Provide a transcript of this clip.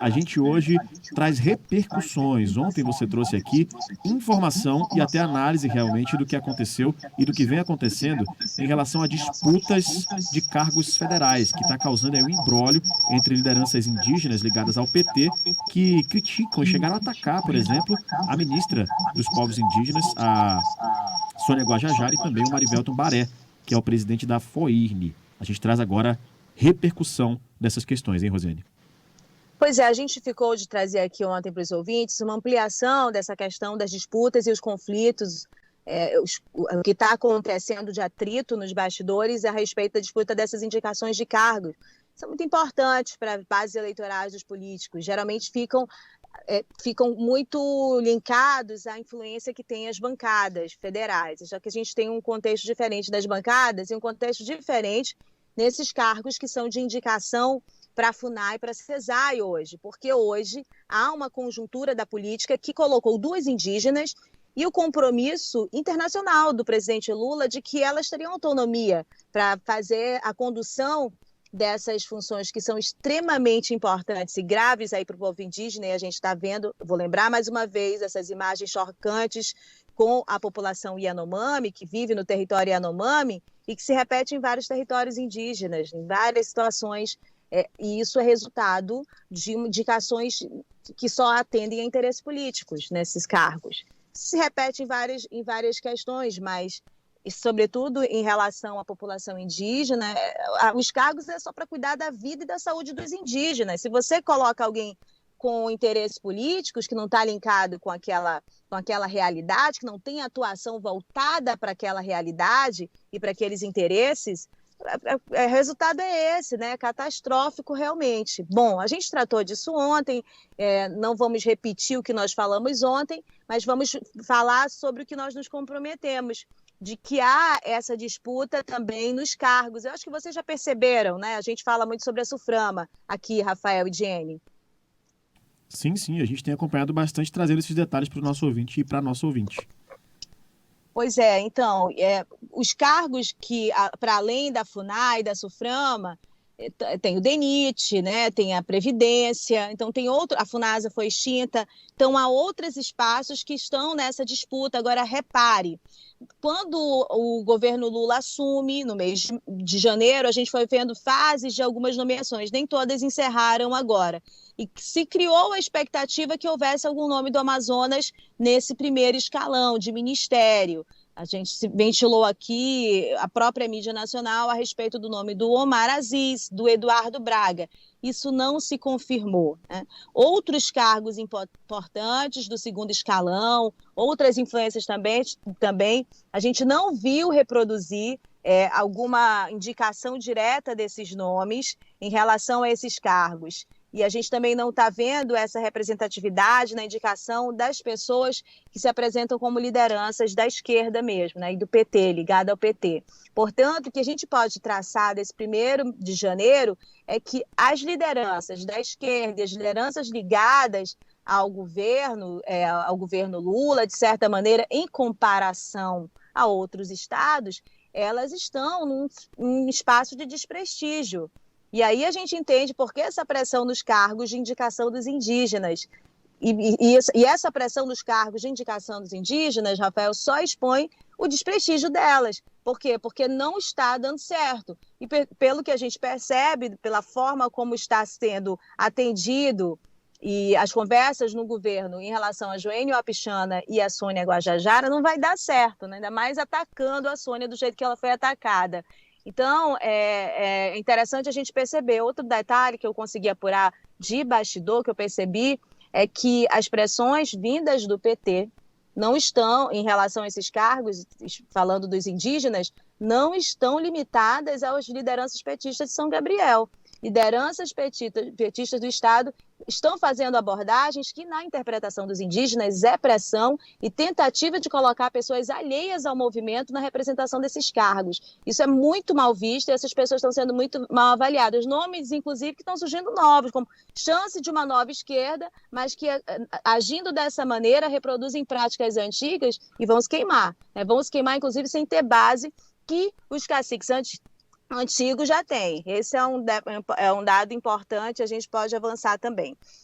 a gente hoje traz repercussões. Ontem você trouxe aqui informação e até análise realmente do que aconteceu e do que vem acontecendo em relação a disputas de cargos federais, que está causando aí um imbróglio entre lideranças indígenas ligadas ao PT, que criticam e chegaram a atacar, por exemplo, a ministra dos povos indígenas, a Sônia Guajajara, e também o Marivelton Baré, que é o presidente da FOIRN. A gente traz agora repercussão dessas questões, hein, Rosiane? Pois é, a gente ficou de trazer aqui ontem para os ouvintes uma ampliação dessa questão das disputas e os conflitos, o que está acontecendo de atrito nos bastidores a respeito da disputa dessas indicações de cargos. São muito importantes para bases eleitorais dos políticos, geralmente ficam muito linkados à influência que têm as bancadas federais, já que a gente tem um contexto diferente das bancadas e um contexto diferente nesses cargos que são de indicação para a FUNAI e para a CESAI hoje, porque hoje há uma conjuntura da política que colocou duas indígenas e o compromisso internacional do presidente Lula de que elas teriam autonomia para fazer a condução dessas funções que são extremamente importantes e graves aí para o povo indígena, e a gente está vendo, vou lembrar mais uma vez, essas imagens chocantes com a população Yanomami, que vive no território Yanomami, e que se repete em vários territórios indígenas, em várias situações, e isso é resultado de indicações que só atendem a interesses políticos nesses cargos. Se repete em várias questões, mas, sobretudo em relação à população indígena, os cargos é só para cuidar da vida e da saúde dos indígenas. Se você coloca alguém com interesses políticos, que não está linkado com aquela realidade, que não tem atuação voltada para aquela realidade e para aqueles interesses, o resultado é esse, né? Catastrófico realmente. Bom, a gente tratou disso ontem, não vamos repetir o que nós falamos ontem, mas vamos falar sobre o que nós nos comprometemos, de que há essa disputa também nos cargos. Eu acho que vocês já perceberam, né? A gente fala muito sobre a SUFRAMA aqui, Rafael e Jenny. Sim, a gente tem acompanhado bastante, trazendo esses detalhes para o nosso ouvinte e para a nossa ouvinte. Pois é, então, os cargos que, para além da FUNAI, da SUFRAMA, tem o DENIT, né, tem a Previdência, então tem a FUNASA foi extinta, então há outros espaços que estão nessa disputa. Agora, repare, quando o governo Lula assume, no mês de janeiro, a gente foi vendo fases de algumas nomeações, nem todas encerraram agora. E se criou a expectativa que houvesse algum nome do Amazonas nesse primeiro escalão de ministério. A gente ventilou aqui a própria mídia nacional a respeito do nome do Omar Aziz, do Eduardo Braga. Isso não se confirmou, né? Outros cargos importantes do segundo escalão, outras influências também, a gente não viu reproduzir alguma indicação direta desses nomes em relação a esses cargos. E a gente também não está vendo essa representatividade na indicação das pessoas que se apresentam como lideranças da esquerda mesmo, né, e do PT, ligada ao PT. Portanto, o que a gente pode traçar desse 1º de janeiro é que as lideranças da esquerda e as lideranças ligadas ao governo Lula, de certa maneira, em comparação a outros estados, elas estão num espaço de desprestígio. E aí a gente entende por que essa pressão nos cargos de indicação dos indígenas. E essa pressão nos cargos de indicação dos indígenas, Rafael, só expõe o desprestígio delas. Por quê? Porque não está dando certo. E pelo que a gente percebe, pela forma como está sendo atendido e as conversas no governo em relação a Joênio Wapichana e a Sônia Guajajara, não vai dar certo, né? Ainda mais atacando a Sônia do jeito que ela foi atacada. Então, é interessante a gente perceber. Outro detalhe que eu consegui apurar de bastidor, que eu percebi, é que as pressões vindas do PT não estão, em relação a esses cargos, falando dos indígenas, não estão limitadas às lideranças petistas de São Gabriel. Lideranças petistas do Estado estão fazendo abordagens que, na interpretação dos indígenas, é pressão e tentativa de colocar pessoas alheias ao movimento na representação desses cargos. Isso é muito mal visto e essas pessoas estão sendo muito mal avaliadas. Nomes, inclusive, que estão surgindo novos, como chance de uma nova esquerda, mas que, agindo dessa maneira, reproduzem práticas antigas e vão se queimar. Né? Vão se queimar, inclusive, sem ter base que os caciques antigo já tem. Esse é um dado importante, a gente pode avançar também.